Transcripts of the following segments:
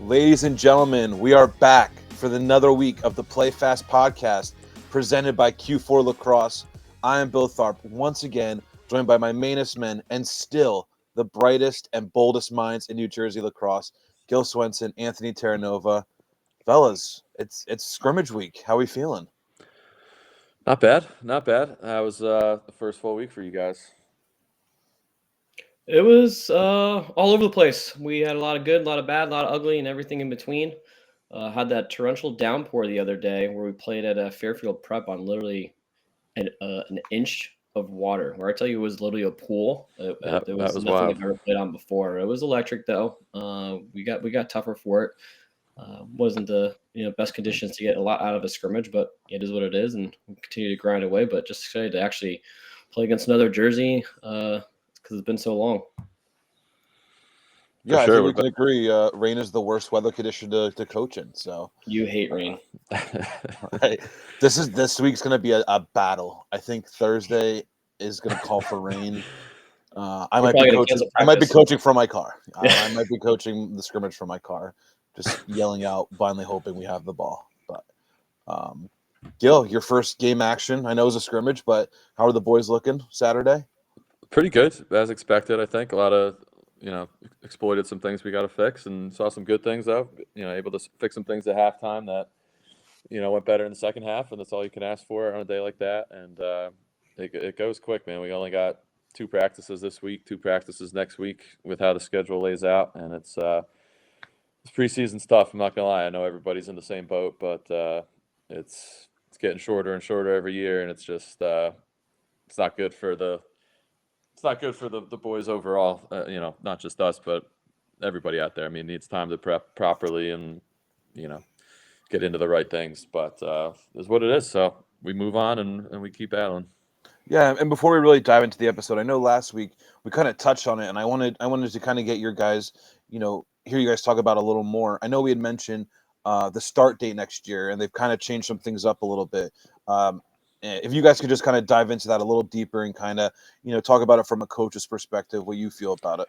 Ladies and gentlemen, we are back for another week of the PlayFast podcast presented by Q4 Lacrosse. I am Bill Tharp, once again joined by my mainest men and still the brightest and boldest minds in New Jersey lacrosse, Gil Swenson, Anthony Terranova. Fellas, it's scrimmage week. How are we feeling? Not bad, not bad. How was the first full week for you guys? It was all over the place. We had a lot of good, a lot of bad, a lot of ugly, and everything in between. Had that torrential downpour the other day where we played at a Fairfield Prep on literally an inch of water. Where I tell you, it was literally a pool. There was was nothing wild. I've ever played on before. It was electric though. We got tougher for it. Wasn't the best conditions to get a lot out of a scrimmage, but it is what it is, and we'll continue to grind away. But just excited to actually play against another Jersey. Because it's been so long. Yeah, I sure, think we can agree. Rain is the worst weather condition to coach in. So You hate rain. right, this week's going to be a battle. I think Thursday is going to call for rain. I might be coaching from my car. I might be coaching the scrimmage from my car, just yelling out, blindly hoping we have the ball. But Gil, your first game action. I know it was a scrimmage, but how are the boys looking Saturday? Pretty good, as expected. I think a lot of exploited some things we got to fix, and saw some good things though. Able to fix some things at halftime that went better in the second half, and that's all you can ask for on a day like that. And it goes quick, man. We only got 2 practices this week, 2 practices next week with how the schedule lays out, and it's preseason stuff. I'm not gonna lie. I know everybody's in the same boat, but it's getting shorter and shorter every year, and it's just it's not good for the boys overall. Not just us, but everybody out there. I mean, it needs time to prep properly and get into the right things. But it's what it is. So we move on and we keep battling. Yeah, and before we really dive into the episode, I know last week we kind of touched on it, and I wanted to kind of get your guys, hear you guys talk about it a little more. I know we had mentioned the start date next year, and they've kind of changed some things up a little bit. If you guys could just kind of dive into that a little deeper and kind of, talk about it from a coach's perspective, what you feel about it.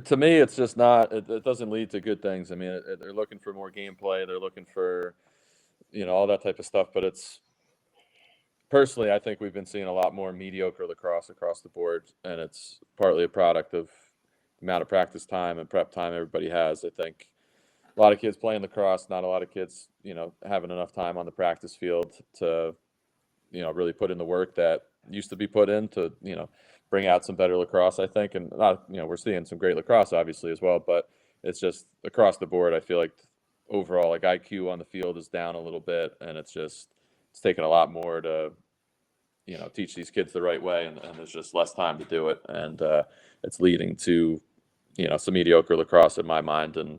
To me, it's just not. It doesn't lead to good things. I mean, they're looking for more gameplay. They're looking for, all that type of stuff. But it's personally, I think we've been seeing a lot more mediocre lacrosse across the board, and it's partly a product of the amount of practice time and prep time everybody has. I think a lot of kids playing lacrosse, not a lot of kids, having enough time on the practice field to, really put in the work that used to be put in to, bring out some better lacrosse, I think. And not, we're seeing some great lacrosse obviously as well, but it's just across the board. I feel like overall, like IQ on the field is down a little bit, and it's taking a lot more to, teach these kids the right way. And there's just less time to do it. And it's leading to, some mediocre lacrosse in my mind. And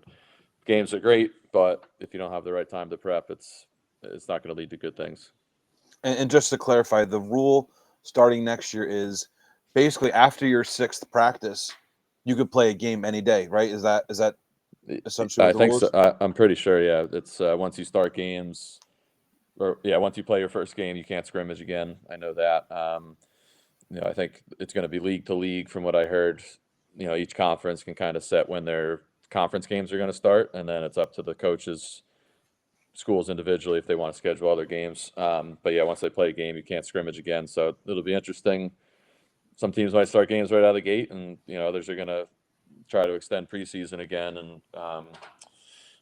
games are great, but if you don't have the right time to prep, it's not going to lead to good things. And just to clarify, the rule starting next year is basically after your 6th practice, you could play a game any day, right? Is that essentially what the rule is? So. I'm pretty sure. Yeah, it's once you start games, once you play your first game, you can't scrimmage again. I know that. I think it's going to be league to league, from what I heard. Each conference can kind of set when their conference games are going to start, and then it's up to the coaches, schools individually, if they want to schedule other games. But yeah, once they play a game, you can't scrimmage again. So it'll be interesting. Some teams might start games right out of the gate, and others are going to try to extend preseason again, and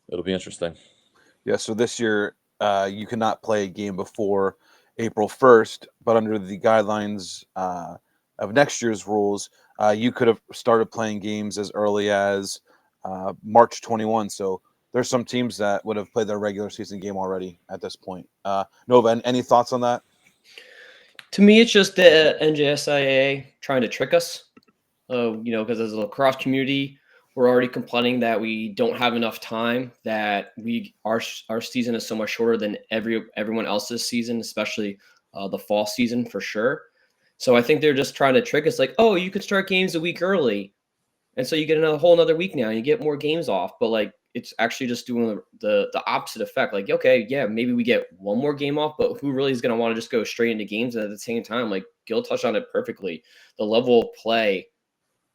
it'll be interesting. Yeah. So this year, you cannot play a game before April 1st, but under the guidelines of next year's rules, you could have started playing games as early as March 21. So there's some teams that would have played their regular season game already at this point. Nova, any thoughts on that? To me, it's just the NJSIA trying to trick us. Because as a lacrosse community, we're already complaining that we don't have enough time, that our season is so much shorter than everyone else's season, especially the fall season for sure. So I think they're just trying to trick us, like, oh, you could start games a week early, and so you get a whole another week now, and you get more games off. But like, it's actually just doing the opposite effect. Like, okay, yeah, maybe we get one more game off, but who really is going to want to just go straight into games? And at the same time, like Gil touched on it perfectly, the level of play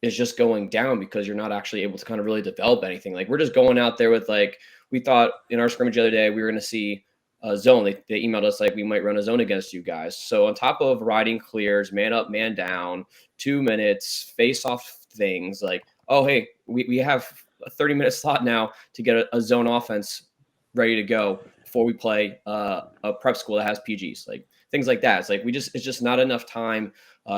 is just going down because you're not actually able to kind of really develop anything. Like, we're just going out there with, like, we thought in our scrimmage the other day we were going to see a zone. They emailed us like we might run a zone against you guys. So on top of riding clears, man up, man down, 2 minutes, face off things, like, oh, hey, we have a 30-minute slot now to get a zone offense ready to go before we play a prep school that has PGs, like things like that. It's like it's just not enough time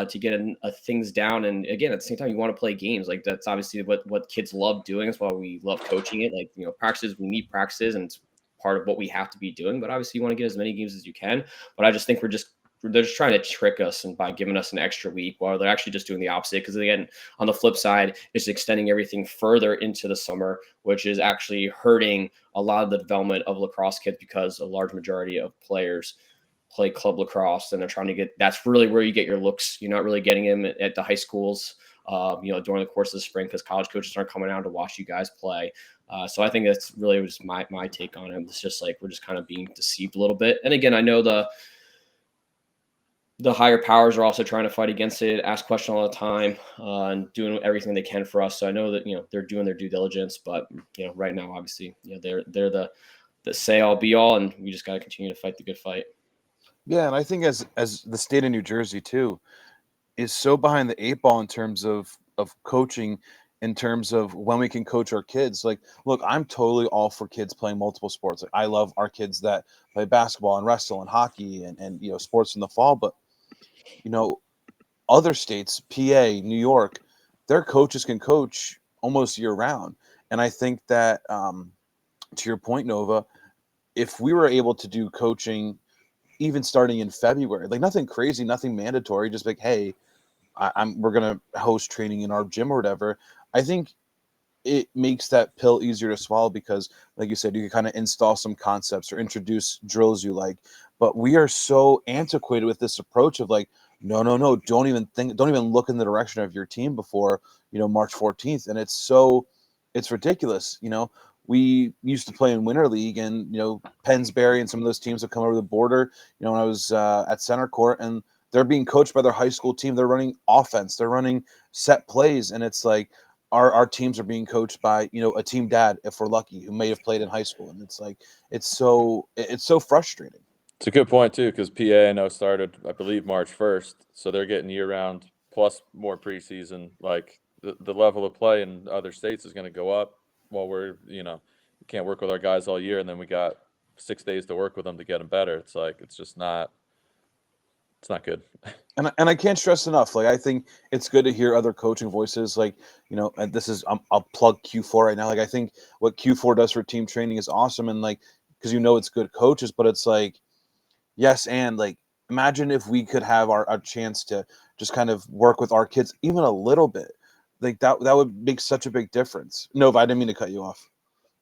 to get things down. And again, at the same time, you want to play games. Like, that's obviously what kids love doing. That's why we love coaching it. Like, practices, we need practices, and it's part of what we have to be doing. But obviously, you want to get as many games as you can. But I just think they're just trying to trick us and by giving us an extra week, while they're actually just doing the opposite. Because again, on the flip side, it's extending everything further into the summer, which is actually hurting a lot of the development of lacrosse kids, because a large majority of players play club lacrosse, and they're trying to get, that's really where you get your looks. You're not really getting them at the high schools, during the course of the spring, because college coaches aren't coming out to watch you guys play. So I think that's really just my take on it. It's just like, we're just kind of being deceived a little bit. And again, I know the higher powers are also trying to fight against it, ask questions all the time, and doing everything they can for us. So I know that, they're doing their due diligence, but right now, obviously, they're the say all be all, and we just got to continue to fight the good fight. Yeah, and I think as the state of New Jersey too is so behind the 8 ball in terms of coaching, in terms of when we can coach our kids. Like, look, I'm totally all for kids playing multiple sports. Like, I love our kids that play basketball and wrestle and hockey and sports in the fall. But other states, PA, New York, their coaches can coach almost year round. And I think that, to your point, Nova, if we were able to do coaching even starting in February, like nothing crazy, nothing mandatory, just like, hey, we're gonna host training in our gym or whatever. I think it makes that pill easier to swallow, because, like you said, you can kind of install some concepts or introduce drills you like. But we are so antiquated with this approach of like, no, don't even look in the direction of your team before March 14th, and it's ridiculous. We used to play in Winter League, and Pennsbury and some of those teams have come over the border. When I was at center court, and they're being coached by their high school team. They're running offense. They're running set plays, and it's like our teams are being coached by a team dad, if we're lucky, who may have played in high school, and it's like it's so frustrating. It's a good point too, because PA, I know, started, I believe, March 1st, so they're getting year round plus more preseason. Like, the level of play in other states is going to go up, while we're we can't work with our guys all year, and then we got 6 days to work with them to get them better. It's like, it's just not. It's not good. And I can't stress enough. Like, I think it's good to hear other coaching voices. Like, and this is, I'll plug Q4 right now. Like, I think what Q4 does for team training is awesome. And like, because it's good coaches, but it's like, yes. And like, imagine if we could have our chance to just kind of work with our kids even a little bit. Like, that would make such a big difference. No, I didn't mean to cut you off.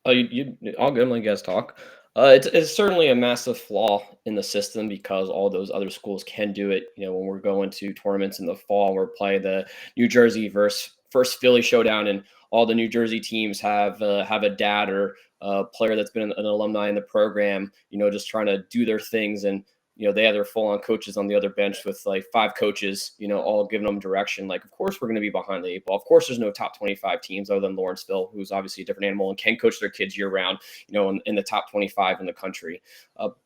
Oh, you all good. Let you guys talk. It's certainly a massive flaw in the system, because all those other schools can do it. When we're going to tournaments in the fall, we're playing the New Jersey versus first Philly showdown, and all the New Jersey teams have a dad or a player that's been an alumni in the program. Just trying to do their things, and they have their full-on coaches on the other bench with like 5 coaches, all giving them direction. Like, of course, we're going to be behind the 8 ball. Of course, there's no top 25 teams other than Lawrenceville, who's obviously a different animal and can coach their kids year round, in the top 25 in the country.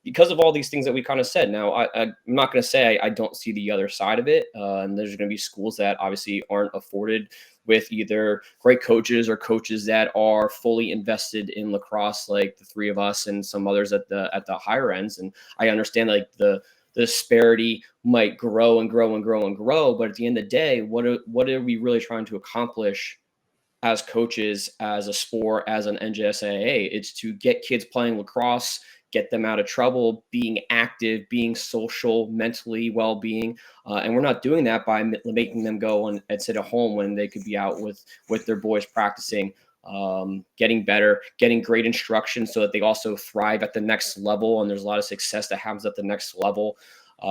Because of all these things that we kind of said. Now, I'm not going to say I don't see the other side of it. And there's going to be schools that obviously aren't afforded with either great coaches or coaches that are fully invested in lacrosse, like the 3 of us and some others at the higher ends. And I understand like the disparity might grow and grow and grow and grow, but at the end of the day, what are we really trying to accomplish as coaches, as a sport, as an NJSAA? It's to get kids playing lacrosse, get them out of trouble, being active, being social, mentally well-being. And we're not doing that by making them go and sit at home when they could be out with their boys practicing, getting better, getting great instruction so that they also thrive at the next level. And there's a lot of success that happens at the next level.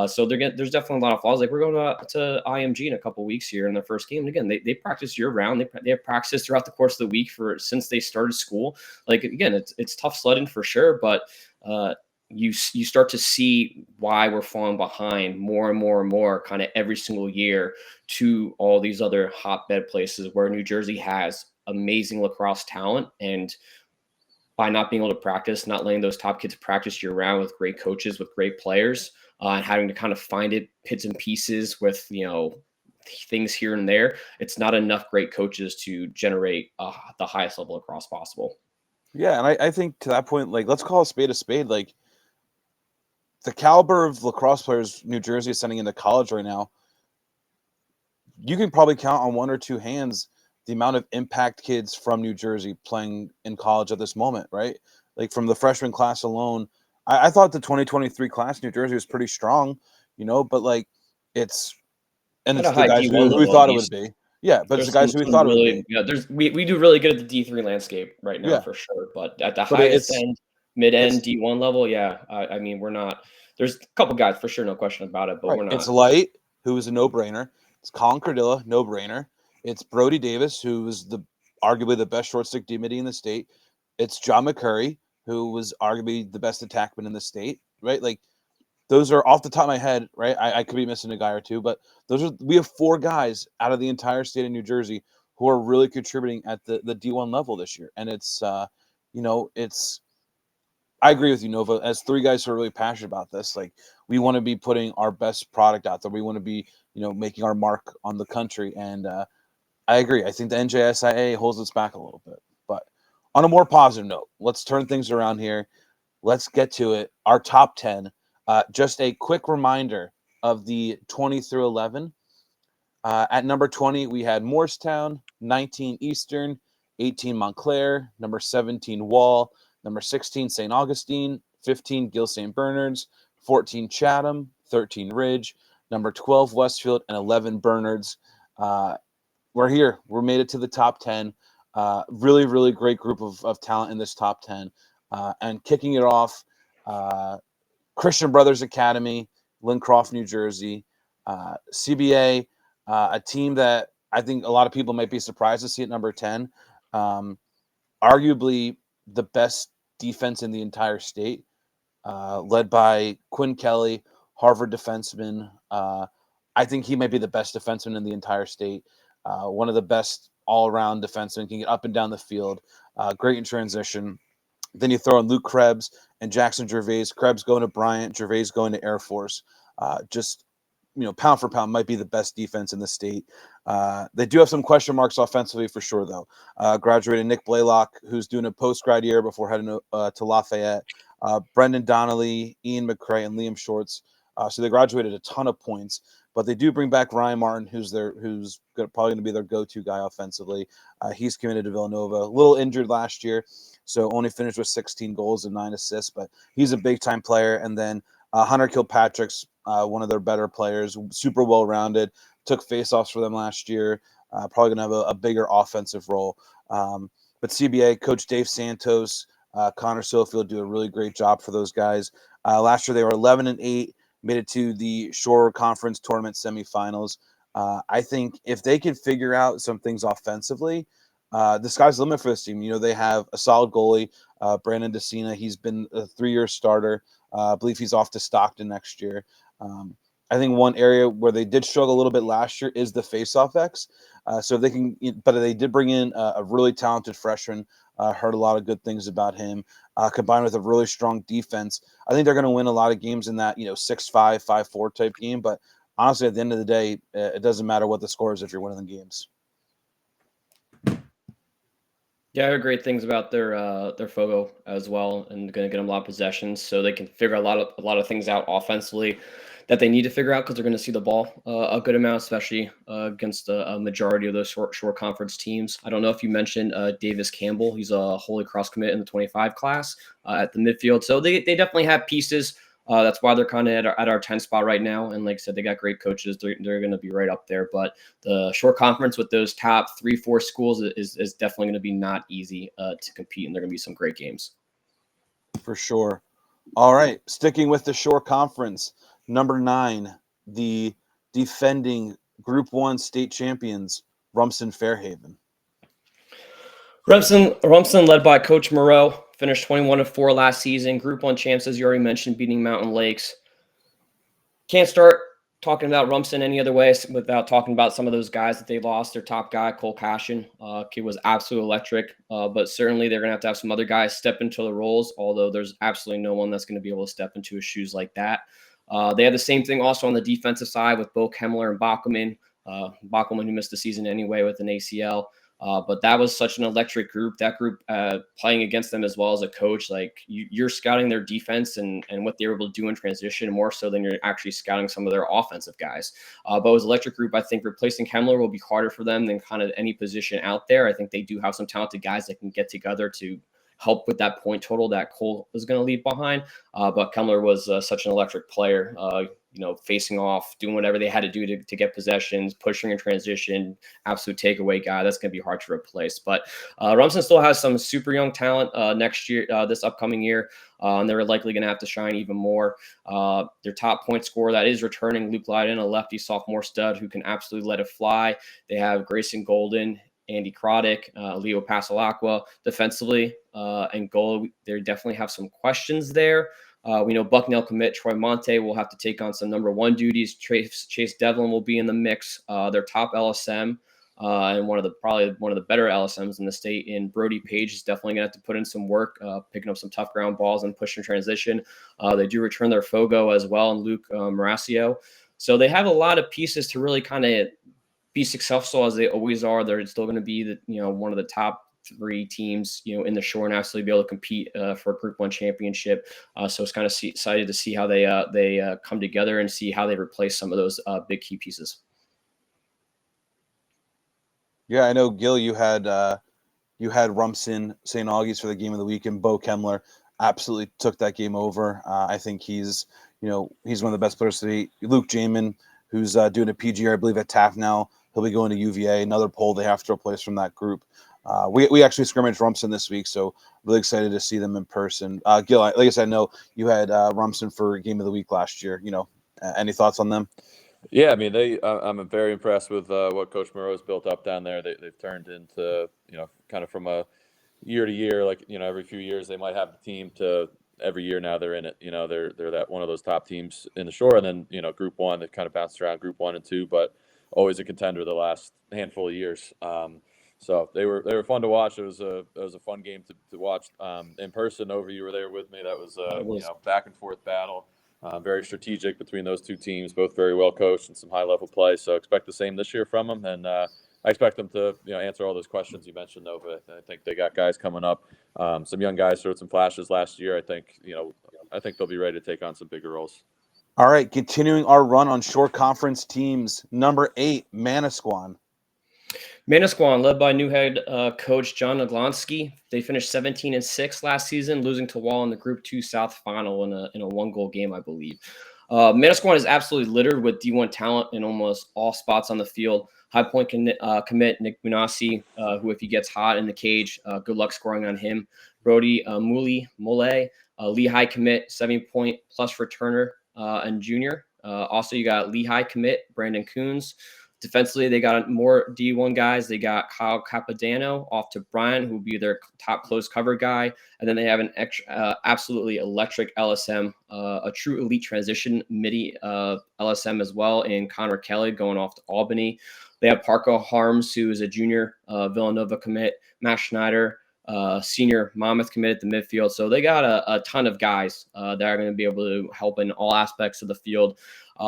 So there's definitely a lot of flaws. Like, we're going to IMG in a couple of weeks here in their first game. And again, they practice year round. They have practice throughout the course of the week since they started school. Like, again, it's tough sledding for sure, but you start to see why we're falling behind more and more and more kind of every single year to all these other hotbed places where New Jersey has amazing lacrosse talent. And by not being able to practice, not letting those top kids practice year round with great coaches, with great players, and having to kind of find it bits and pieces with, things here and there, it's not enough great coaches to generate the highest level of lacrosse possible. Yeah, and I think to that point, like, let's call a spade a spade. Like, the caliber of lacrosse players New Jersey is sending into college right now, you can probably count on one or two hands the amount of impact kids from New Jersey playing in college at this moment, right? Like, from the freshman class alone, I thought the 2023 class in New Jersey was pretty strong, but like, it's the guys who we thought it would be. Yeah, but it's the guys who we thought it would be. Yeah, we do really good at the D3 landscape right now, for sure. But at the highest end, mid-end, D1 level, I mean, we're not. There's a couple guys for sure, no question about it, but we're not. It's Light, who is a no-brainer. It's Colin Cardilla, no-brainer. It's Brody Davis, who is arguably the best short stick D-midi in the state. It's John McCurry, who was arguably the best attackman in the state, right? Like, those are off the top of my head, right? I could be missing a guy or two, but we have 4 guys out of the entire state of New Jersey who are really contributing at the D1 level this year. And it's, I agree with you, Nova, as 3 guys who are really passionate about this. Like, we want to be putting our best product out there. We want to be, making our mark on the country. And I agree. I think the NJSIA holds us back a little bit. But on a more positive note, let's turn things around here. Let's get to it. Our top 10. Just a quick reminder of the 20 through 11. At number 20, we had Morristown, 19 Eastern, 18 Montclair, number 17 Wall, number 16 St. Augustine, 15 Gil St. Bernard's, 14 Chatham, 13 Ridge, number 12 Westfield, and 11 Bernards. We're here. We're made it to the top 10. Really, really great group of talent in this top 10. And kicking it off, Christian Brothers Academy, Lincroft, New Jersey, CBA, a team that I think a lot of people might be surprised to see at number 10. Arguably the best defense in the entire state, led by Quinn Kelly, Harvard defenseman. I think he might be the best defenseman in the entire state. One of the best all-around defensemen, can get up and down the field, great in transition. Then you throw in Luke Krebs and Jackson Gervais. Krebs going to Bryant, Gervais going to Air Force. Just, pound for pound, might be the best defense in the state. They do have some question marks offensively for sure, though. Graduated Nick Blaylock, who's doing a post-grad year before heading to Lafayette. Brendan Donnelly, Ian McCray, and Liam Shorts. So they graduated a ton of points. But they do bring back Ryan Martin, who's probably going to be their go-to guy offensively. He's committed to Villanova. A little injured last year, so only finished with 16 goals and 9 assists. But he's a big-time player. And then Hunter Kilpatrick's one of their better players, super well-rounded. Took faceoffs for them last year. Probably going to have a bigger offensive role. But CBA, Coach Dave Santos, Connor Sofield do a really great job for those guys. Last year they were 11-8. Made it to the Shore Conference Tournament semifinals. I think if they could figure out some things offensively, the sky's the limit for this team. They have a solid goalie, Brandon DeCina. He's been a 3-year starter. I believe he's off to Stockton next year. I think one area where they did struggle a little bit last year is the faceoff X. So they can, but they did bring in a really talented freshman. Heard a lot of good things about him. Combined with a really strong defense, I think they're going to win a lot of games in that 6-5, 5-4 type game. But honestly, at the end of the day, it doesn't matter what the score is if you're winning the games. Yeah, I heard great things about their Fogo as well, and going to get them a lot of possessions, so they can figure a lot of things out offensively that they need to figure out, because they're going to see the ball a good amount, especially against a majority of those short conference teams. I don't know if you mentioned Davis Campbell. He's a Holy Cross commit in the 25 class at the midfield. So they definitely have pieces. That's why they're kind of at our 10 spot right now. And like I said, they got great coaches. They're going to be right up there. But the short conference with those top 3-4 schools is definitely going to be not easy to compete. And they're going to be some great games. For sure. All right. Sticking with the short conference. Number 9, the defending Group 1 state champions, Rumson Fairhaven. Rumson, led by Coach Moreau, finished 21-4 last season. Group 1 champs, as you already mentioned, beating Mountain Lakes. can't start talking about Rumson any other way without talking about some of those guys that they lost. Their top guy, Cole Cashin, kid was absolutely electric, but certainly they're going to have some other guys step into the roles, although there's absolutely no one that's going to be able to step into his shoes like that. They had the same thing also on the defensive side with Bo Kemmler and Bachman. Bachman, who missed the season anyway with an ACL. But that was such an electric group. That group playing against them as well as a coach, like you're scouting their defense and what they were able to do in transition more so than you're actually scouting some of their offensive guys. But it was an electric group. I think replacing Kemmler will be harder for them than kind of any position out there. I think they do have some talented guys that can get together to help with that point total that Cole is going to leave behind. But Kemmler was such an electric player. Facing off, doing whatever they had to do to get possessions, pushing in transition, absolute takeaway guy. That's going to be hard to replace. But Rumson still has some super young talent next year, this upcoming year. And they're likely going to have to shine even more. Their top point scorer that is returning, Luke Lydon, a lefty sophomore stud who can absolutely let it fly. They have Grayson Golden, Andy Croddick, Leo Pasalacqua defensively, and goal. They definitely have some questions there. We know Bucknell commit Troy Monte will have to take on some number one duties. Chase Devlin will be in the mix. Their top LSM and probably one of the better LSMs in the state in Brody Page is definitely going to have to put in some work, picking up some tough ground balls and pushing transition. They do return their Fogo as well and Luke Marasio. So they have a lot of pieces to really kind of be successful as they always are. They're still going to be one of the top three teams, in the shore and actually be able to compete for a Group 1 championship. So it's kind of excited to see how they come together and see how they replace some of those big key pieces. Yeah, I know, Gil, you had Rumson St. Augie's for the game of the week, and Bo Kemmler absolutely took that game over. I think he's one of the best players to be. Luke Jamin, who's doing a PGR, I believe, at Taft now. He'll be going to UVA, another pole they have to replace from that group. We actually scrimmaged Rumson this week, so really excited to see them in person. Gil, like I said, I know you had Rumson for Game of the Week last year. Any thoughts on them? Yeah, I mean, I'm very impressed with what Coach Moreau's built up down there. They've turned into, kind of from a year to year, like, every few years they might have the team to every year now they're in it. They're that one of those top teams in the shore, and then, Group 1, they've kind of bounced around Group 1 and 2, but always a contender the last handful of years. So they were fun to watch. It was a fun game to watch in person. Over, you were there with me. That was back and forth battle. Very strategic between those two teams, both very well coached and some high level play. So expect the same this year from them, and I expect them to answer all those questions you mentioned, Nova. I think they got guys coming up, some young guys showed some flashes last year. I think they'll be ready to take on some bigger roles. All right, continuing our run on shore conference teams. Number 8, Manasquan. Manasquan, led by new head coach John Naglonsky. They finished 17-6 last season, losing to Wall in the Group 2 South final in a one-goal game, I believe. Manasquan is absolutely littered with D1 talent in almost all spots on the field. High point commit Nick Munasi, who, if he gets hot in the cage, good luck scoring on him. Brody Mole, Lehigh commit, 7-point plus returner and junior. Also, you got Lehigh commit Brandon Coons. Defensively, they got more D1 guys. They got Kyle Capodanno off to Brian, who will be their top close cover guy. And then they have an absolutely electric LSM, a true elite transition midi LSM as well, in Connor Kelly going off to Albany. They have Parker Harms, who is a junior Villanova commit, Matt Schneider, senior Monmouth commit at the midfield. So they got a ton of guys that are going to be able to help in all aspects of the field.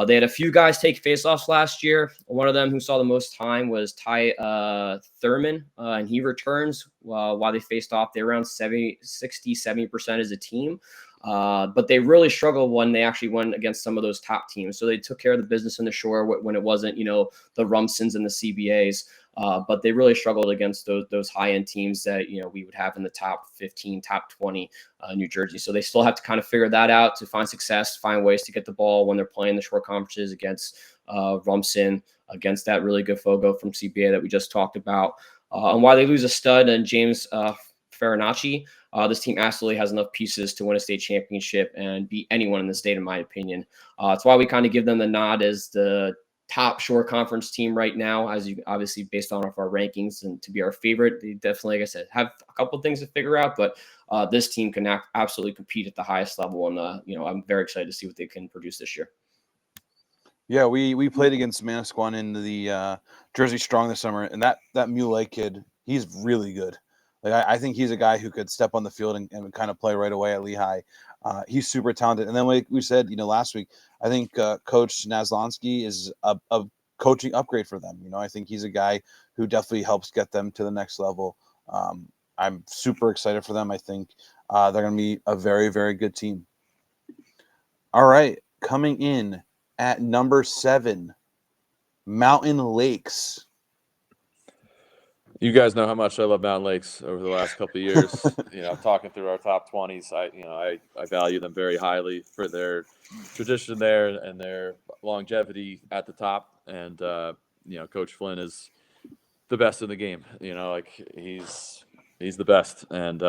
They had a few guys take faceoffs last year. One of them who saw the most time was Ty Thurman, and he returns while they faced off. They're around 70% as a team. But they really struggled when they actually went against some of those top teams. So they took care of the business in the shore when it wasn't, the Rumsons and the CBAs. But they really struggled against those high-end teams that, we would have in the top 15, top 20 New Jersey. So they still have to kind of figure that out to find success, find ways to get the ball when they're playing the short conferences against Rumson, against that really good Fogo from CBA that we just talked about. And why they lose a stud and James Farinacci, this team absolutely has enough pieces to win a state championship and beat anyone in the state, in my opinion. That's why we kind of give them the nod as the top shore conference team right now, as you obviously based on our rankings, and to be our favorite. They definitely, like I said, have a couple of things to figure out, but this team can absolutely compete at the highest level. And, I'm very excited to see what they can produce this year. Yeah, we played against Manasquan in the Jersey Strong this summer, and that Muley kid, he's really good. Like I think he's a guy who could step on the field and kind of play right away at Lehigh. He's super talented. And then like we said, last week, I think Coach Naslonsky is a coaching upgrade for them. I think he's a guy who definitely helps get them to the next level. I'm super excited for them. I think they're going to be a very, very good team. All right, coming in at number 7, Mountain Lakes. You guys know how much I love Mountain Lakes over the last couple of years. Talking through our top 20s, I value them very highly for their tradition there and their longevity at the top. And Coach Flynn is the best in the game. He's the best, and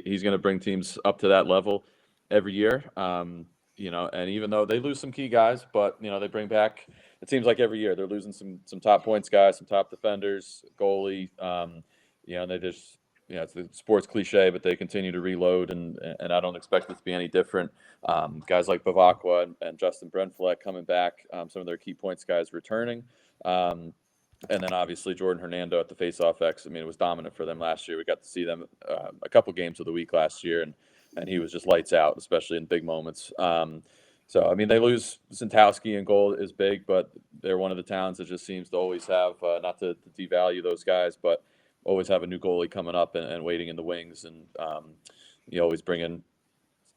he's going to bring teams up to that level every year. And even though they lose some key guys, but they bring back. It seems like every year they're losing some top points guys, some top defenders, goalie. And they just it's the sports cliche, but they continue to reload, and I don't expect it to be any different. Guys like Bavacqua and Justin Brenfleck coming back, some of their key points guys returning. And then obviously Jordan Hernando at the faceoff X. I mean, it was dominant for them last year. We got to see them a couple games of the week last year, and he was just lights out, especially in big moments. So, I mean, they lose Sintowski in goal is big, but they're one of the towns that just seems to always have, not to devalue those guys, but always have a new goalie coming up and waiting in the wings, and you always bring in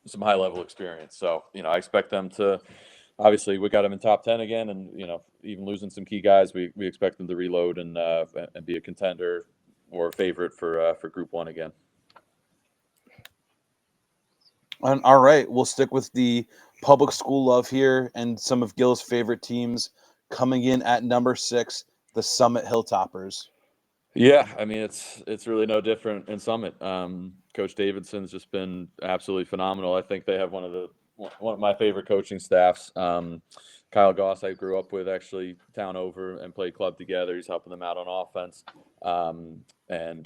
some high-level experience. So, I expect them to – obviously, we got them in top 10 again, and even losing some key guys, we expect them to reload and be a contender or a favorite for Group 1 again. All right, we'll stick with the public school love here and some of Gil's favorite teams. Coming in at number 6, the Summit Hilltoppers. Yeah, I mean it's really no different in Summit. Coach Davidson's just been absolutely phenomenal. I think they have one of my favorite coaching staffs. Kyle Goss, I grew up with actually town over and played club together. He's helping them out on offense. And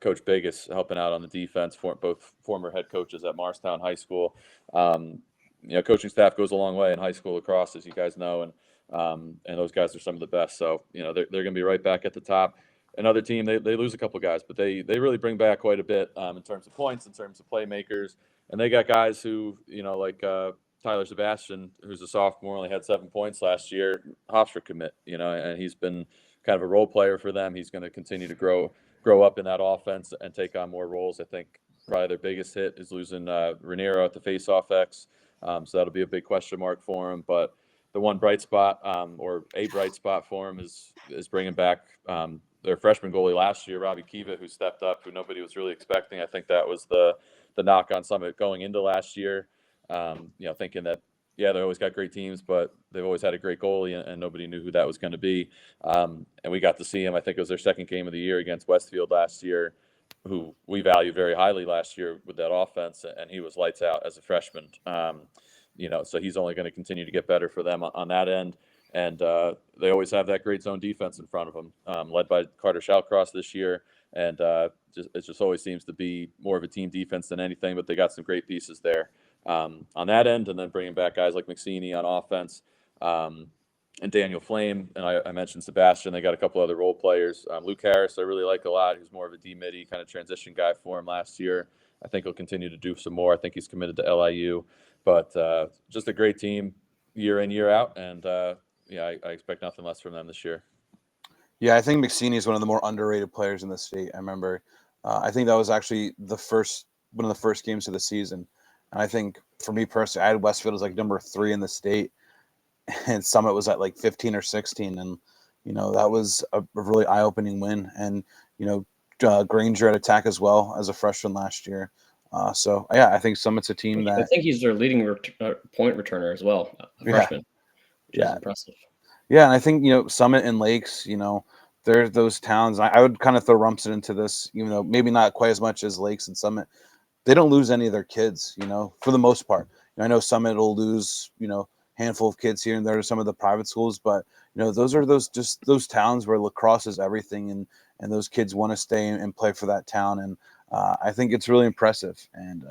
Coach Big is helping out on the defense, both former head coaches at Morristown High School. Coaching staff goes a long way in high school lacrosse, as you guys know, and those guys are some of the best. So, they're going to be right back at the top. Another team, they lose a couple guys, but they really bring back quite a bit in terms of points, in terms of playmakers. And they got guys who, like Tyler Sebastian, who's a sophomore, only had 7 points last year, Hofstra commit, and he's been kind of a role player for them. He's going to continue to grow up in that offense and take on more roles. I think probably their biggest hit is losing Raniero at the faceoff X. So that'll be a big question mark for him. But the one bright spot, or a bright spot for him, is bringing back their freshman goalie last year, Robbie Kiva, who stepped up, who nobody was really expecting. I think that was the knock on Summit going into last year. Thinking that, they always got great teams, but they've always had a great goalie, and nobody knew who that was going to be. And we got to see him. I think it was their second game of the year against Westfield last year, who we valued very highly last year with that offense, and he was lights out as a freshman. So he's only going to continue to get better for them on that end. And they always have that great zone defense in front of them, led by Carter Shallcross this year. And it just always seems to be more of a team defense than anything, but they got some great pieces there on that end. And then bringing back guys like McSeany on offense and Daniel Flame. And I mentioned Sebastian. They got a couple other role players. Luke Harris, I really like a lot. He's more of a D-midi kind of transition guy for him last year. I think he'll continue to do some more. I think he's committed to LIU. But just a great team year in, year out. And I expect nothing less from them this year. Yeah, I think McSeany is one of the more underrated players in the state. I remember, I think that was actually one of the first games of the season. And I think for me personally, I had Westfield as like number 3 in the state, and Summit was at like 15 or 16. And, that was a really eye-opening win. And, Granger at attack as well as a freshman last year. I think Summit's a team that I think he's their leading point returner as well, a freshman, which is impressive. Yeah, and I think Summit and Lakes, they're those towns. I would kind of throw Rumson into this, even though maybe not quite as much as Lakes and Summit. They don't lose any of their kids, for the most part. I know Summit will lose, handful of kids here and there to some of the private schools, but those are those towns where lacrosse is everything, and those kids want to stay and play for that town. And I think it's really impressive. And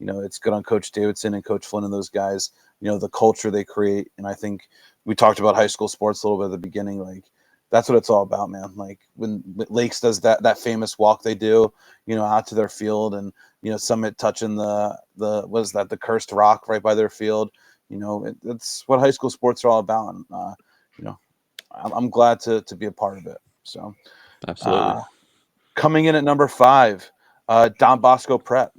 it's good on Coach Davidson and Coach Flynn and those guys, the culture they create. And I think we talked about high school sports a little bit at the beginning. Like, that's what it's all about, man. Like when Lakes does that famous walk they do, out to their field, and Summit touching the cursed rock right by their field. It's what high school sports are all about. And, I'm glad to be a part of it. So, absolutely. Coming in at number 5, Don Bosco Prep.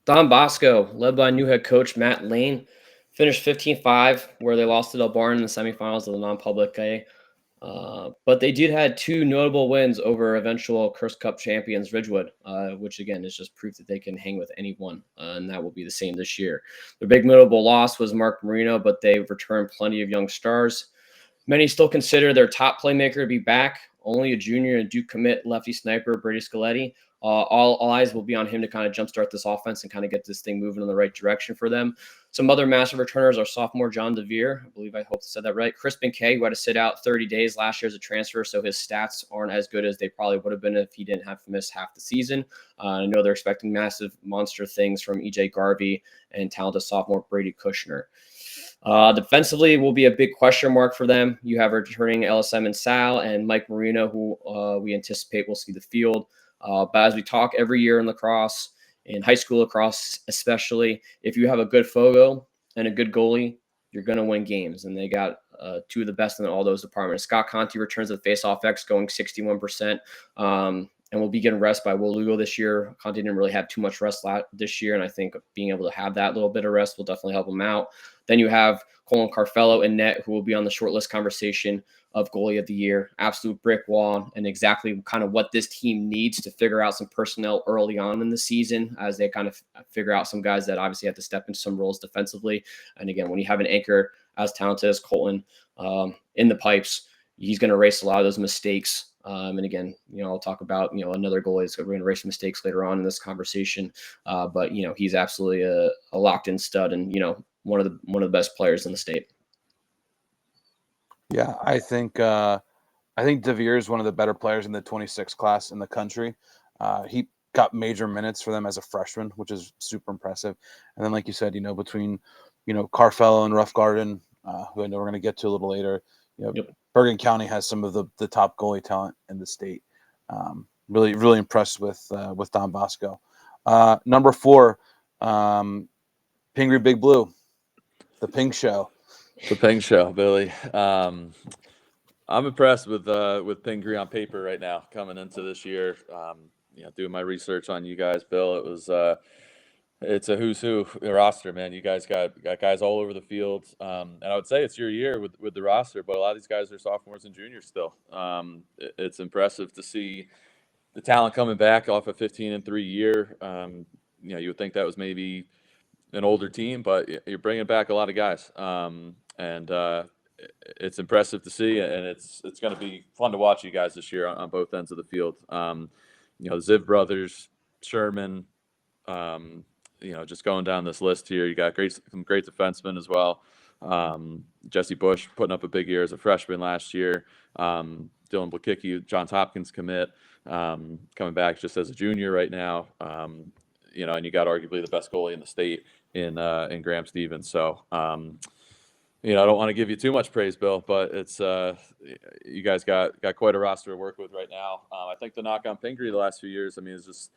Don Bosco, led by new head coach Matt Lane, finished 15-5, where they lost to Del Barn in the semifinals of the non-public A. But they did had 2 notable wins over eventual Curse Cup champions Ridgewood, which again is just proof that they can hang with anyone, and that will be the same this year. Their big notable loss was Mark Marino, but they've returned plenty of young stars. Many still consider their top playmaker to be back. Only a junior and Duke commit lefty sniper Brady Scaletti. All eyes will be on him to kind of jumpstart this offense and kind of get this thing moving in the right direction for them. Some other massive returners are sophomore John DeVere. I believe I hope I said that right. Crispin K, who had to sit out 30 days last year as a transfer, so his stats aren't as good as they probably would have been if he didn't have to miss half the season. I know they're expecting massive monster things from EJ Garvey and talented sophomore Brady Kushner. Defensively will be a big question mark for them. You have returning LSM and Sal and Mike Marino, who we anticipate will see the field. But as we talk every year in lacrosse, in high school lacrosse especially, if you have a good Fogo and a good goalie, you're going to win games. And they got 2 of the best in all those departments. Scott Conti returns the face-off X, going 61%. And will be getting rest by Will Lugo this year. Conti didn't really have too much rest this year, and I think being able to have that little bit of rest will definitely help him out. Then you have Colin Carfello and net, who will be on the shortlist conversation of goalie of the year. Absolute brick wall, and exactly kind of what this team needs to figure out some personnel early on in the season as they kind of figure out some guys that obviously have to step into some roles defensively. And again, when you have an anchor as talented as Colton in the pipes, he's going to erase a lot of those mistakes. And again, I'll talk about, another goalie that's going to erase mistakes later on in this conversation. But, he's absolutely a locked in stud and, one of the best players in the state. Yeah, I think DeVere is one of the better players in the 26 class in the country. He got major minutes for them as a freshman, which is super impressive. And then, like you said, between, Carfello and Rough Garden, who I know we're going to get to a little later, Yep. Bergen County has some of the top goalie talent in the state. Really, really impressed with Don Bosco. Number 4, Pingree Big Blue, the Pink Show. The Ping Show, Billy. I'm impressed with Pingree on paper right now coming into this year. Doing my research on you guys, Bill, it was it's a who's who roster, man. You guys got guys all over the field, and I would say it's your year with the roster, but a lot of these guys are sophomores and juniors still. It's impressive to see the talent coming back off a 15-3 year. You would think that was maybe an older team, but you're bringing back a lot of guys. And it's impressive to see, and it's going to be fun to watch you guys this year on both ends of the field. The Ziv brothers, Sherman, just going down this list here. You got some great defensemen as well. Jesse Bush putting up a big year as a freshman last year. Dylan Blakicki, Johns Hopkins commit, coming back just as a junior right now. And you got arguably the best goalie in the state in Graham Stevens. So, I don't want to give you too much praise, Bill, but it's you guys got quite a roster to work with right now. I think the knock on Pingree the last few years, is just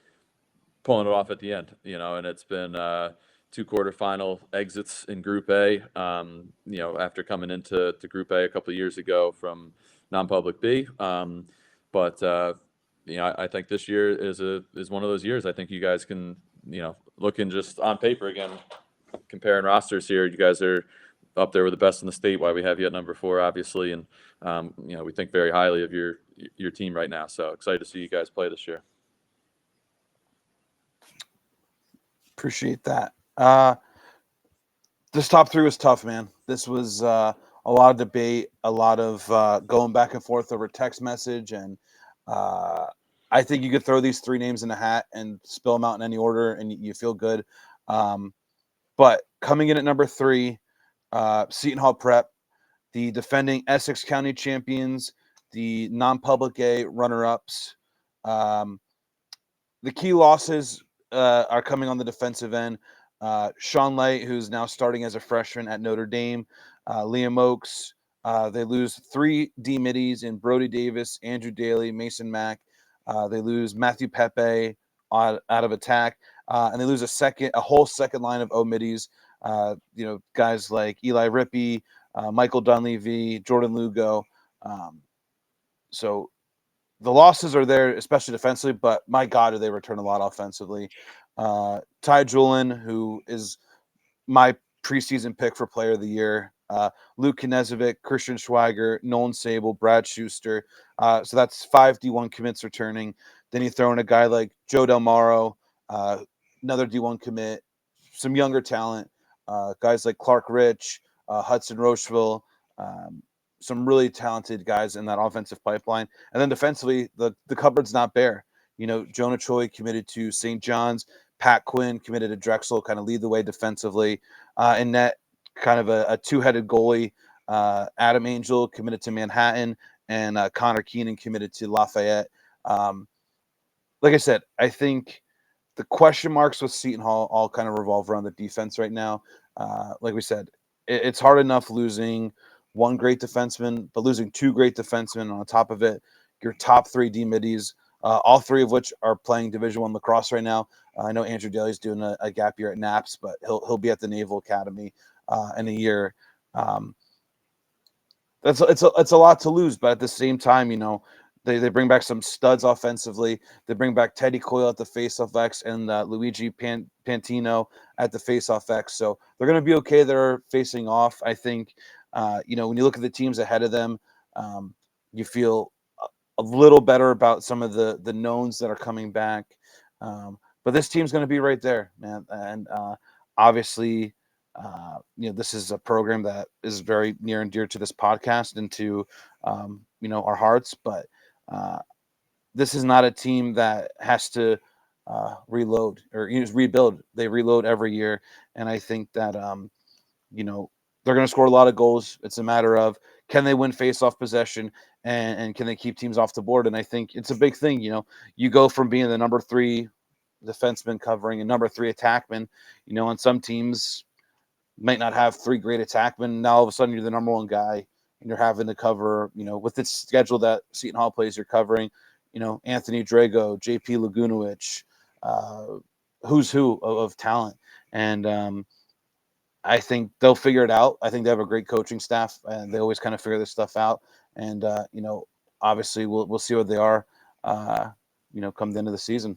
pulling it off at the end, and it's been 2 quarterfinal exits in Group A, after coming into Group A a couple of years ago from non-public B. But I think this year is one of those years. I think you guys can, looking just on paper again, comparing rosters here, you guys are up there with the best in the state. Why we have you at number 4, obviously, and we think very highly of your team right now. So excited to see you guys play this year. Appreciate that. This top 3 was tough, man. This was a lot of debate, a lot of going back and forth over text message, and I think you could throw these 3 names in a hat and spill them out in any order, and you feel good. But coming in at number 3, Seton Hall Prep, the defending Essex County champions, the non-public A runner-ups. The key losses are coming on the defensive end. Sean Light, who's now starting as a freshman at Notre Dame, Liam Oakes. They lose 3 D middies in Brody Davis, Andrew Daly, Mason Mack. They lose Matthew Pepe out of attack, and they lose a whole second line of O middies. Guys like Eli Rippey, Michael Dunleavy, Jordan Lugo. So the losses are there, especially defensively, but my God, do they return a lot offensively. Ty Julian, who is my preseason pick for player of the year. Luke Knezovic, Christian Schweiger, Nolan Sable, Brad Schuster. So that's 5 D1 commits returning. Then you throw in a guy like Joe Del Maro, another D1 commit, some younger talent, guys like Clark Rich, Hudson Rocheville, some really talented guys in that offensive pipeline. And then defensively, the cupboard's not bare. Jonah Choi committed to St. John's. Pat Quinn committed to Drexel, kind of lead the way defensively. And net, kind of a two-headed goalie. Adam Angel committed to Manhattan, and Connor Keenan committed to Lafayette. Like I said, I think the question marks with Seton Hall all kind of revolve around the defense right now. Like we said, it's hard enough losing one great defenseman, but losing 2 great defensemen on top of it, your top 3 D middies, all 3 of which are playing Division I lacrosse right now. I know Andrew Daly's doing a gap year at Naps, but he'll be at the Naval Academy in a year. It's a lot to lose, but at the same time, they bring back some studs offensively. They bring back Teddy Coyle at the faceoff X and Luigi Pantino at the faceoff X. So they're going to be okay. They're facing off. I think, when you look at the teams ahead of them, you feel a little better about some of the knowns that are coming back. But this team's going to be right there, man. And obviously, this is a program that is very near and dear to this podcast and to, our hearts. But this is not a team that has to reload or rebuild. They reload every year. And I think that, they're going to score a lot of goals. It's a matter of, can they win face-off possession and can they keep teams off the board? And I think it's a big thing. You go from being the number 3 defenseman covering and number 3 attackman, on some teams might not have 3 great attackmen. Now all of a sudden you're the number 1 guy and you're having to cover, with the schedule that Seton Hall plays, you're covering, Anthony Drago, JP Lagunowicz, who's who of talent. And I think they'll figure it out. I think they have a great coaching staff and they always kind of figure this stuff out. And, obviously we'll see what they are, come the end of the season.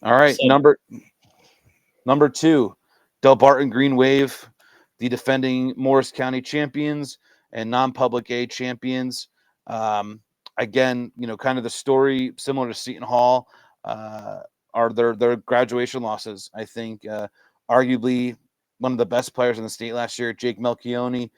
All right. So, Number 2, Del Barton Green Wave, the defending Morris County champions and non-public A champions. Again, kind of the story similar to Seton Hall are their graduation losses. I think arguably one of the best players in the state last year, Jake Melchioni,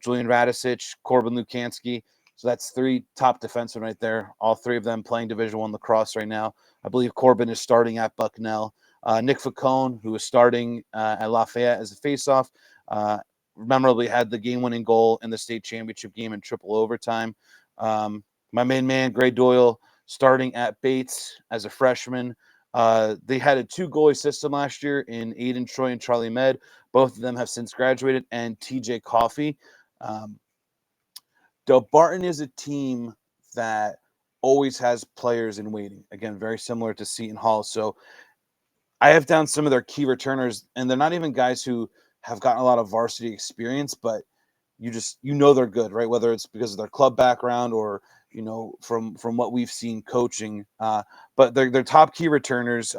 Julian Radicic, Corbin Lukanski. So that's 3 top defensemen right there. All 3 of them playing Division I lacrosse right now. I believe Corbin is starting at Bucknell. Nick Facone, who is starting at Lafayette as a faceoff, memorably had the game-winning goal in the state championship game in triple overtime. My main man, Gray Doyle, starting at Bates as a freshman. They had a 2-goalie system last year in Aiden Troy and Charlie Med. Both of them have since graduated, and TJ Coffey. Del Barton is a team that always has players in waiting. Again, very similar to Seton Hall. So I have down some of their key returners, and they're not even guys who have gotten a lot of varsity experience, but they're good, right? Whether it's because of their club background or, from what we've seen coaching. But their top key returners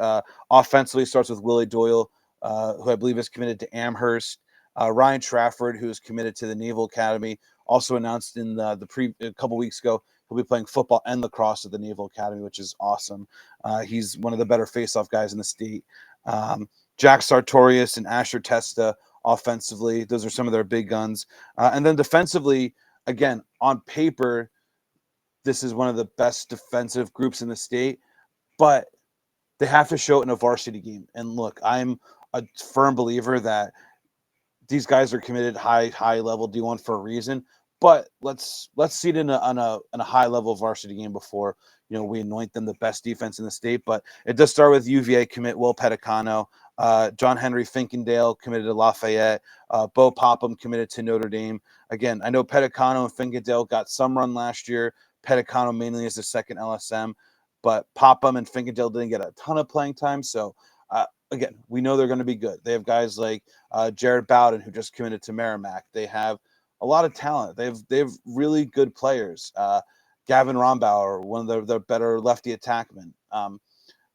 offensively starts with Willie Doyle, who I believe is committed to Amherst. Ryan Trafford, who is committed to the Naval Academy, also announced in a couple weeks ago, he'll be playing football and lacrosse at the Naval Academy, which is awesome. He's one of the better face-off guys in the state. Jack Sartorius and Asher Testa offensively. Those are some of their big guns. And then defensively, again, on paper, this is one of the best defensive groups in the state, but they have to show it in a varsity game. And look, I'm a firm believer that these guys are committed high level D1 for a reason, but let's see it in a high level varsity game before, we anoint them the best defense in the state. But it does start with UVA commit Will Pedicano, John Henry Finkendale committed to Lafayette, Bo Popham committed to Notre Dame. Again, I know Pedicano and Finkendale got some run last year. Pedicano mainly as the second LSM, but Popham and Finkendale didn't get a ton of playing time. So again, we know they're going to be good. They have guys like Jared Bowden, who just committed to Merrimack. They have a lot of talent. They have really good players. Gavin Rombauer, one of their better lefty attackmen.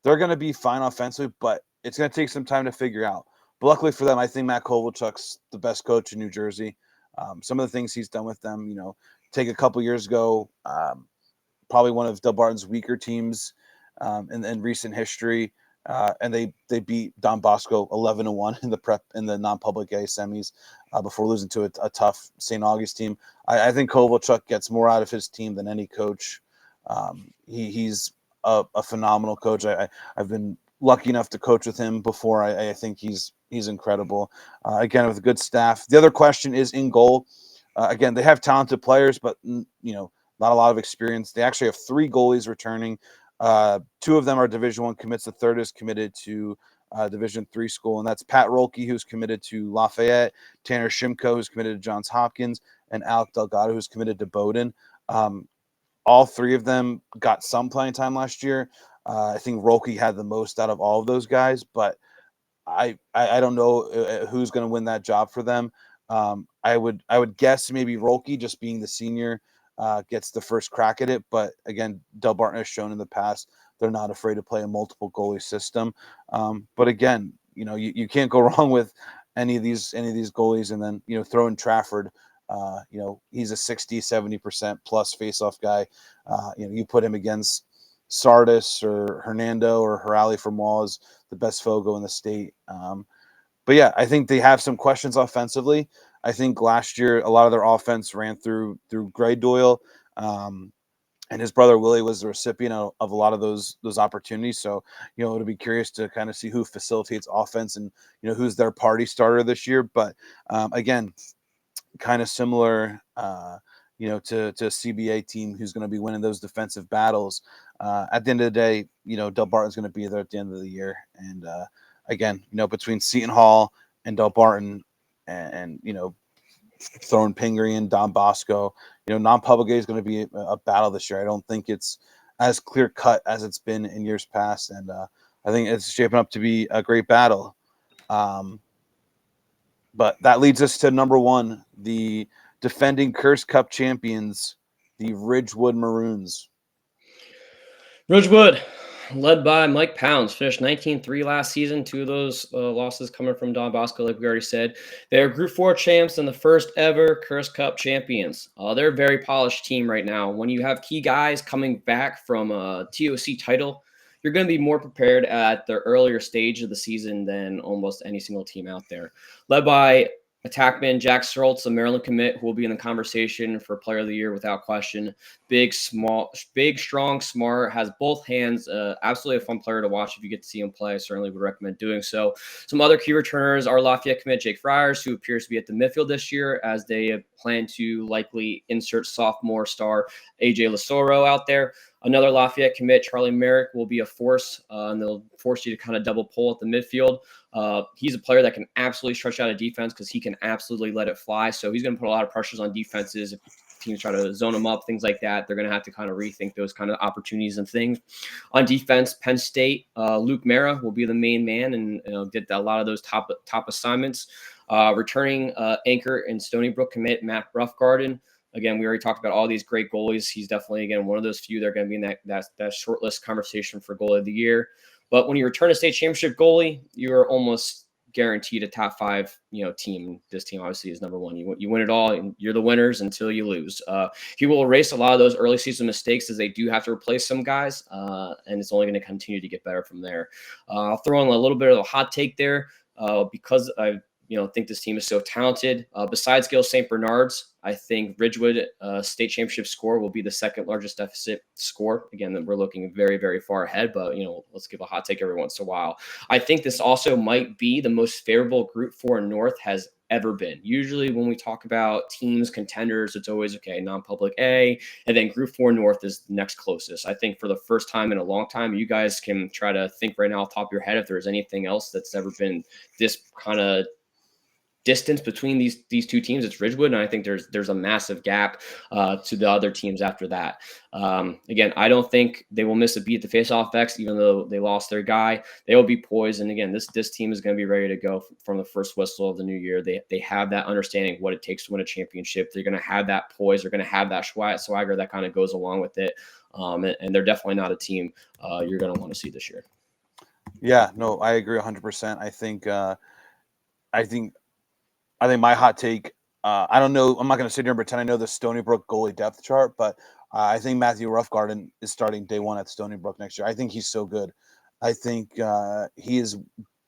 They're going to be fine offensively, but it's going to take some time to figure out. But luckily for them, I think Matt Kovalchuk's the best coach in New Jersey. Some of the things he's done with them, take a couple years ago, probably one of Del Barton's weaker teams in recent history. And they beat Don Bosco 11-1 in the non-public A semis before losing to a tough St. August team. I think Kovalchuk gets more out of his team than any coach. He's a phenomenal coach. I've been lucky enough to coach with him before. I think he's incredible. Again, with a good staff. The other question is in goal. Again, they have talented players, but not a lot of experience. They actually have 3 goalies returning. 2 of them are Division I commits. The third is committed to Division III school, and that's Pat Rolke, who's committed to Lafayette, Tanner Shimko, who's committed to Johns Hopkins, and Alec Delgado, who's committed to Bowdoin. All 3 of them got some playing time last year. I think Rolke had the most out of all of those guys, but I don't know who's going to win that job for them. I would guess maybe Rolke, just being the senior, gets the first crack at it. But again, Del Barton has shown in the past they're not afraid to play a multiple goalie system. But again, you can't go wrong with any of these goalies. And then throw in Trafford. He's a 60-70% plus faceoff guy. You put him against Sardis or Hernando or Herali from Waz, the best Fogo in the state. But yeah, I think they have some questions offensively. I think last year a lot of their offense ran through Gray Doyle, and his brother Willie was the recipient of a lot of those opportunities. So it'll be curious to kind of see who facilitates offense and who's their party starter this year. But again, kind of similar, to a CBA team who's going to be winning those defensive battles. At the end of the day, Del Barton's going to be there at the end of the year. And again, between Seton Hall and Del Barton and throwing Pingree and Don Bosco, non-public A is going to be a battle this year. I don't think it's as clear cut as it's been in years past. And I think it's shaping up to be a great battle. But that leads us to number 1, the defending Curse Cup champions, the Ridgewood Maroons. Ridgewood, led by Mike Pounds, finished 19-3 last season. 2 of those losses coming from Don Bosco, like we already said. They're Group 4 champs and the first ever Curse Cup champions. They're a very polished team right now. When you have key guys coming back from a TOC title, you're going to be more prepared at the earlier stage of the season than almost any single team out there. Led by attackman Jack Schultz, a Maryland commit, who will be in the conversation for Player of the Year without question. Big, strong, smart, has both hands. Absolutely a fun player to watch if you get to see him play. I certainly would recommend doing so. Some other key returners are Lafayette commit Jake Friars, who appears to be at the midfield this year, as they plan to likely insert sophomore star AJ Lasoro out there. Another Lafayette commit, Charlie Merrick, will be a force, and they'll force you to kind of double pull at the midfield. He's a player that can absolutely stretch out a defense because he can absolutely let it fly. So he's going to put a lot of pressures on defenses. If teams try to zone him up, things like that, they're going to have to kind of rethink those kind of opportunities and things. On defense, Penn State, Luke Mara will be the main man and get a lot of those top assignments. Returning anchor and Stony Brook commit Matt Roughgarden. Again, we already talked about all these great goalies. He's definitely, again, one of those few that are going to be in that short list conversation for goalie of the year. But when you return a state championship goalie, you're almost guaranteed a top 5, team. This team obviously is number 1. You win it all, and you're the winners until you lose. He will erase a lot of those early season mistakes as they do have to replace some guys, and it's only going to continue to get better from there. I'll throw in a little bit of a hot take there because I think this team is so talented. Besides Gil St. Bernard's, I think Ridgewood state championship score will be the second largest deficit score. Again, we're looking very, very far ahead, but let's give a hot take every once in a while. I think this also might be the most favorable Group 4 North has ever been. Usually when we talk about teams, contenders, it's always, okay, non-public A, and then Group 4 North is the next closest. I think for the first time in a long time, you guys can try to think right now off the top of your head if there's anything else that's ever been this kind of distance between these two teams. It's Ridgewood, and I think there's a massive gap to the other teams after that. Again, I don't think they will miss a beat at the faceoff X, even though they lost their guy. They will be poised, and again, this team is going to be ready to go from the first whistle of the new year. They have that understanding of what it takes to win a championship. They're going to have that poise. They're going to have that swagger that kind of goes along with it. And they're definitely not a team you're going to want to see this year. Yeah, no, I agree 100%. I think my hot take, I don't know, I'm not going to sit here and pretend I know the Stony Brook goalie depth chart, but I think Matthew Roughgarden is starting day one at Stony Brook next year. I think he's so good. I think he is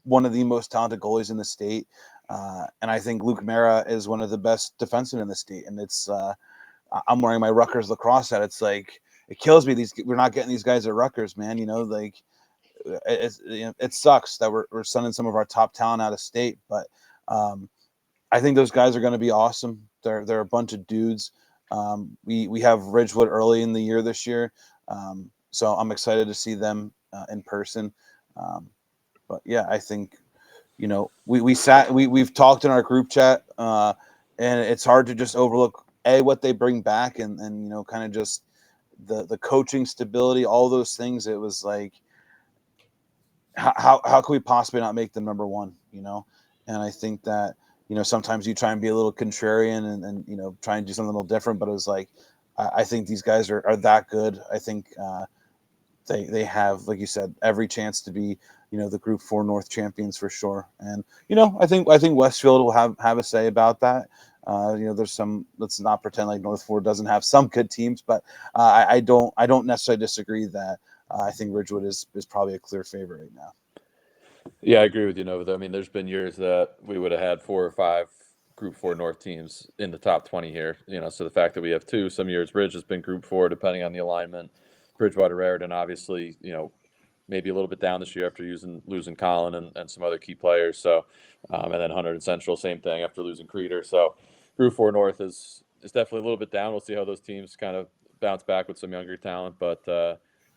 one of the most talented goalies in the state. And I think Luke Mara is one of the best defensemen in the state. And it's, I'm wearing my Rutgers lacrosse hat. It's like, it kills me. We're not getting these guys at Rutgers, man. It sucks that we're sending some of our top talent out of state, but I think those guys are going to be awesome. They're a bunch of dudes. We have Ridgewood early in the year this year, so I'm excited to see them in person. But yeah, I think we've talked in our group chat, and it's hard to just overlook what they bring back, and kind of just the coaching stability, all those things. It was like, how can we possibly not make them number one? And I think that. Sometimes you try and be a little contrarian and try and do something a little different, but it was like, I think these guys are that good. I think they have, like you said, every chance to be, the Group 4 North champions for sure. And, I think Westfield will have a say about that. There's some, let's not pretend like North 4 doesn't have some good teams, but I don't necessarily disagree that I think Ridgewood is probably a clear favorite right now. Yeah, I agree with you, Nova. I mean, there's been years that we would have had 4 or 5 Group 4 North teams in the top 20 here. So the fact that we have 2, some years Ridge has been Group 4, depending on the alignment. Bridgewater Raritan, obviously, maybe a little bit down this year after losing Colin and some other key players. So, and then Hunter and Central, same thing after losing Creeder. So, Group 4 North is definitely a little bit down. We'll see how those teams kind of bounce back with some younger talent. But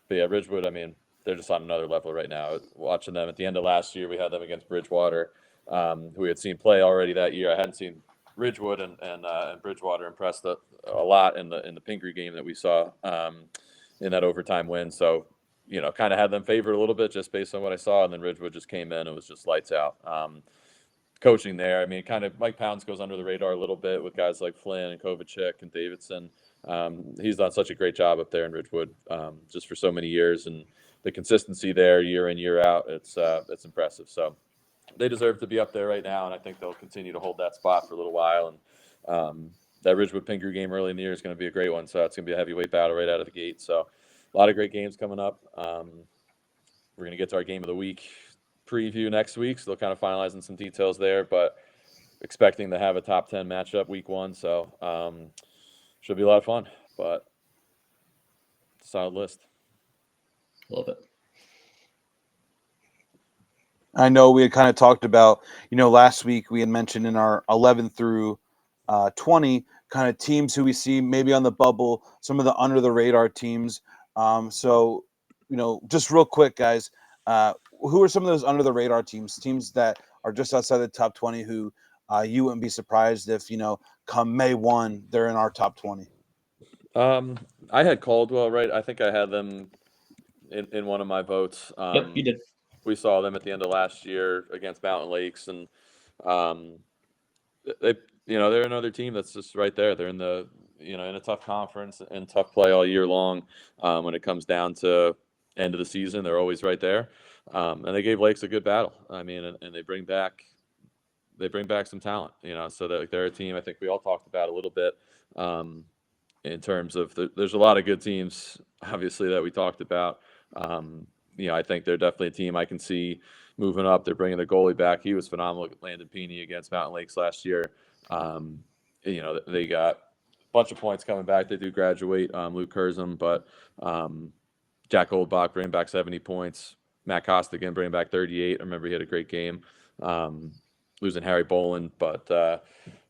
yeah, Ridgewood, I mean, they're just on another level right now. Watching them at the end of last year, we had them against Bridgewater, who we had seen play already that year. I hadn't seen Ridgewood and Bridgewater impressed a lot in the Pingree game that we saw in that overtime win. So, kind of had them favored a little bit just based on what I saw. And then Ridgewood just came in and was just lights out. Coaching there, I mean, kind of Mike Pounds goes under the radar a little bit with guys like Flynn and Kovacic and Davidson. He's done such a great job up there in Ridgewood just for so many years, and the consistency there year in, year out, it's impressive. So they deserve to be up there right now, and I think they'll continue to hold that spot for a little while. And that Ridgewood Pingree game early in the year is going to be a great one. So it's going to be a heavyweight battle right out of the gate. So a lot of great games coming up. We're going to get to our game of the week preview next week. Still kind of finalizing some details there, but expecting to have a top 10 matchup week 1. So should be a lot of fun, but solid list. Love it. I know we had kind of talked about, last week we had mentioned in our 11 through 20 kind of teams who we see maybe on the bubble, some of the under the radar teams. So, just real quick, guys, who are some of those under the radar teams that are just outside the top 20 who you wouldn't be surprised if, come May 1, they're in our top 20? I had Caldwell, right? I think I had them in one of my votes. Yep, you did. We saw them at the end of last year against Mountain Lakes, and they're another team that's just right there. They're in the in a tough conference and tough play all year long. When it comes down to end of the season, they're always right there. And they gave Lakes a good battle. I mean, and they bring back some talent. So they're a team I think we all talked about a little bit. In terms of there's a lot of good teams, obviously, that we talked about. I think they're definitely a team I can see moving up. They're bringing the goalie back. He was phenomenal, Landon Peeney, against Mountain Lakes last year. They got a bunch of points coming back. They do graduate Luke Kurzum, but Jack Oldbach bringing back 70 points. Matt Costigan bringing back 38. I remember he had a great game. losing Harry Boland, but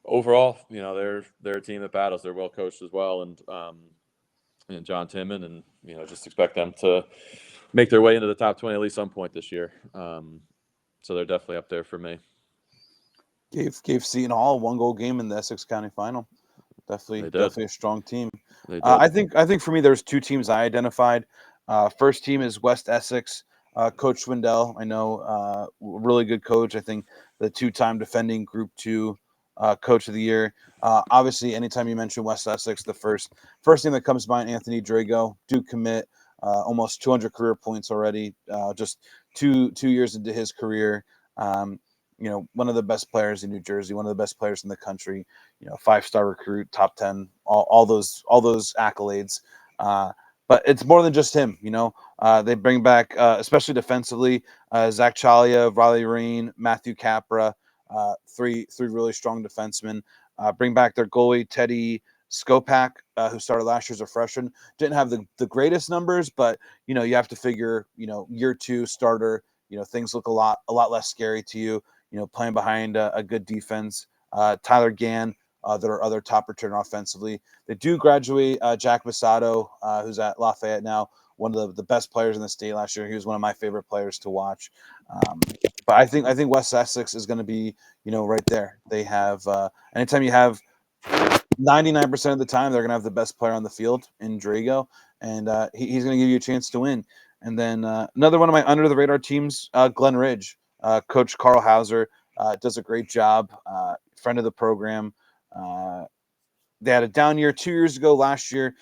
overall, they're a team that battles. They're well coached as well, and John Timmon, and just expect them to make their way into the top 20 at least some point this year. So they're definitely up there for me. Gave Seton Hall a 1-goal game in the Essex County Final. Definitely a strong team. I think for me, there's 2 teams I identified. First team is West Essex. Coach Swindell, I know, really good coach. I think the 2-time defending Group 2 Coach of the Year. Obviously, anytime you mention West Essex, the first thing that comes to mind, Anthony Drago, Duke commit, almost 200 career points already, just two years into his career. One of the best players in New Jersey, one of the best players in the country. 5-star recruit, top 10, all those accolades. But it's more than just him. They bring back, especially defensively, Zach Chalia, Riley Rain, Matthew Capra, three really strong defensemen. Bring back their goalie, Teddy Skopak, who started last year as a freshman. Didn't have the greatest numbers, but you have to figure, year 2 starter, things look a lot less scary to you. Playing behind a good defense. Tyler Gann, their other top returner offensively. They do graduate Jack Masato, who's at Lafayette now, one of the best players in the state last year. He was one of my favorite players to watch. But I think West Essex is going to be, right there. They have anytime you have 99% of the time, they're going to have the best player on the field in Drago, and he's going to give you a chance to win. And then another one of my under the radar teams, Glen Ridge. Coach Carl Hauser does a great job. Friend of the program. They had a down year 2 years ago. Last year,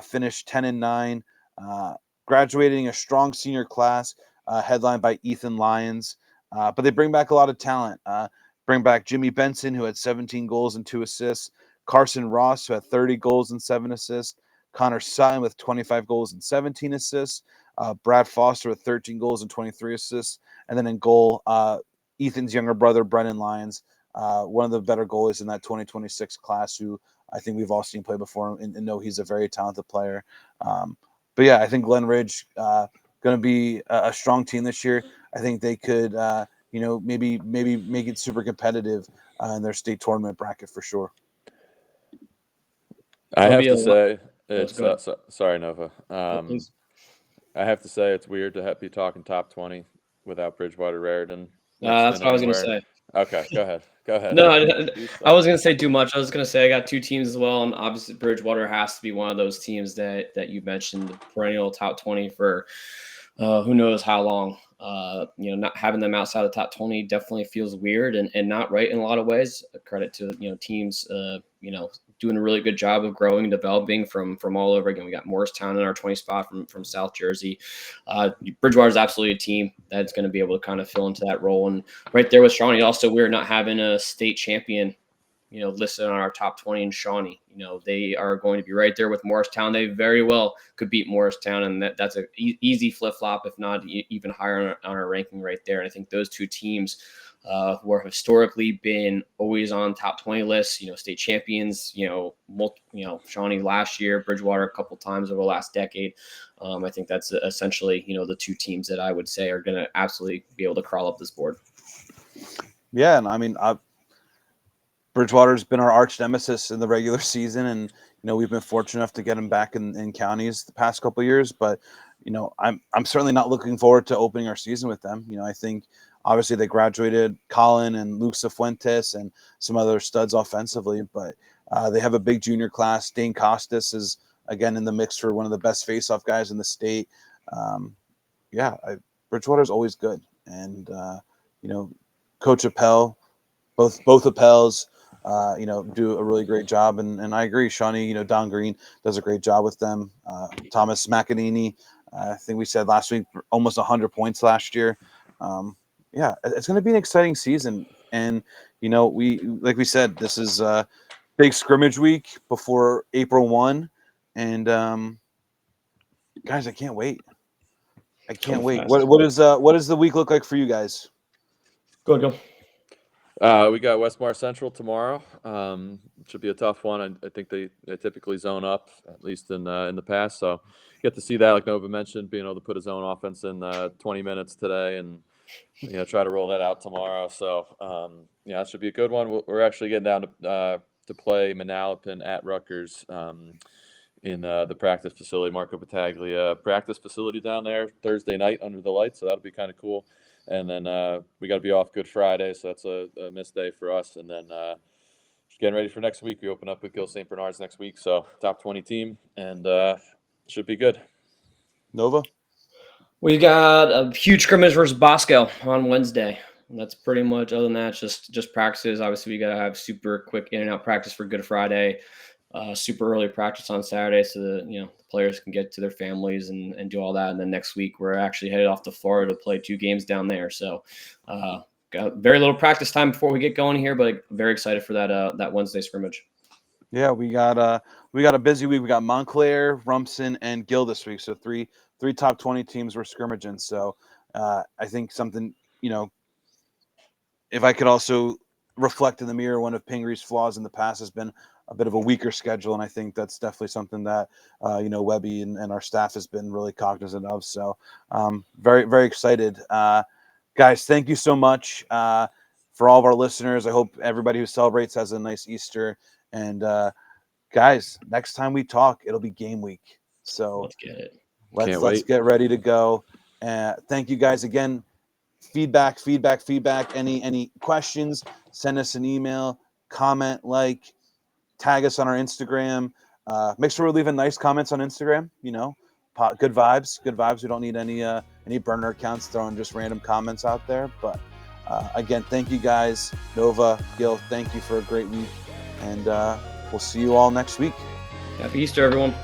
finished 10-9, graduating a strong senior class, headlined by Ethan Lyons. But they bring back a lot of talent. Bring back Jimmy Benson, who had 17 goals and 2 assists. Carson Ross, who had 30 goals and 7 assists. Connor Sutton with 25 goals and 17 assists. Brad Foster with 13 goals and 23 assists. And then in goal, Ethan's younger brother, Brennan Lyons, one of the better goalies in that 2026 class, who I think we've all seen play before and know he's a very talented player. But yeah, I think Glen Ridge going to be a strong team this year. I think they could, maybe make it super competitive in their state tournament bracket for sure. I have to say, sorry, Nova. I have to say it's weird to be talking top 20 without Bridgewater Raritan. That's what I was going to say. Okay, go ahead. No, I wasn't going to say too much. I was going to say I got 2 teams as well, and obviously Bridgewater has to be one of those teams that you mentioned, the perennial top 20 for who knows how long. Not having them outside the top 20 definitely feels weird and not right in a lot of ways. Credit to teams doing a really good job of growing and developing from all over. Again, we got Morristown in our 20 spot from South Jersey. Bridgewater is absolutely a team that's going to be able to kind of fill into that role. And right there with Shawnee, also we're not having a state champion listed on our top 20 in Shawnee. They are going to be right there with Morristown. They very well could beat Morristown, and that's an easy flip-flop, if not even higher on our ranking right there. And I think those 2 teams who have historically been always on top 20 lists, state champions, Shawnee last year, Bridgewater a couple times over the last decade. I think that's essentially, the 2 teams that I would say are going to absolutely be able to crawl up this board. Yeah, and I mean, Bridgewater's been our arch nemesis in the regular season, and we've been fortunate enough to get him back in counties the past couple of years. But I'm certainly not looking forward to opening our season with them. I think obviously they graduated Colin and Luke Cifuentes and some other studs offensively, but they have a big junior class. Dane Costas is again in the mix for one of the best faceoff guys in the state. Bridgewater's always good, and Coach Appel, both Appels. Do a really great job. And I agree, Shawnee, Don Green does a great job with them. Thomas McEnany, I think we said last week, almost 100 points last year. It's going to be an exciting season. And, like we said, this is a big scrimmage week before April 1. And, guys, I can't wait. What does the week look like for you guys? Go ahead, Gil. We got Westmar Central tomorrow. Should be a tough one. I think they typically zone up, at least in the past. So get to see that, like Nova mentioned, being able to put his own offense in 20 minutes today, and try to roll that out tomorrow. So Yeah, it should be a good one. We're actually getting down to play Manalapan at Rutgers in the practice facility, Marco Battaglia practice facility down there Thursday night under the lights. So that'll be kind of cool. And then we got to be off Good Friday, so that's a missed day for us. And then just getting ready for next week. We open up with Gil St. Bernard's next week, so top 20 team, and should be good. Nova? We got a huge scrimmage versus Bosco on Wednesday. And that's pretty much, other than that, just practices. Obviously, we got to have super quick in and out practice for Good Friday, super early practice on Saturday so that, the players can get to their families and do all that. And then next week, we're actually headed off to Florida to play 2 games down there. So got very little practice time before we get going here, but very excited for that Wednesday scrimmage. Yeah, we got a busy week. We got Montclair, Rumson, and Gil this week. So three top 20 teams were scrimmaging. So I think something, if I could also reflect in the mirror, one of Pingree flaws in the past has been a bit of a weaker schedule, and I think that's definitely something that Webby and our staff has been really cognizant of. So very, very excited. Guys, thank you so much for all of our listeners. I hope everybody who celebrates has a nice Easter. And guys, next time we talk, it'll be game week. So let's get it. Let's get ready to go. Thank you guys again. Feedback. Any questions? Send us an email, comment, tag us on our Instagram. Make sure we're leaving nice comments on Instagram. Good vibes. We don't need any burner accounts throwing just random comments out there. But again, thank you guys. Nova, Gil, thank you for a great week. And we'll see you all next week. Happy Easter, everyone.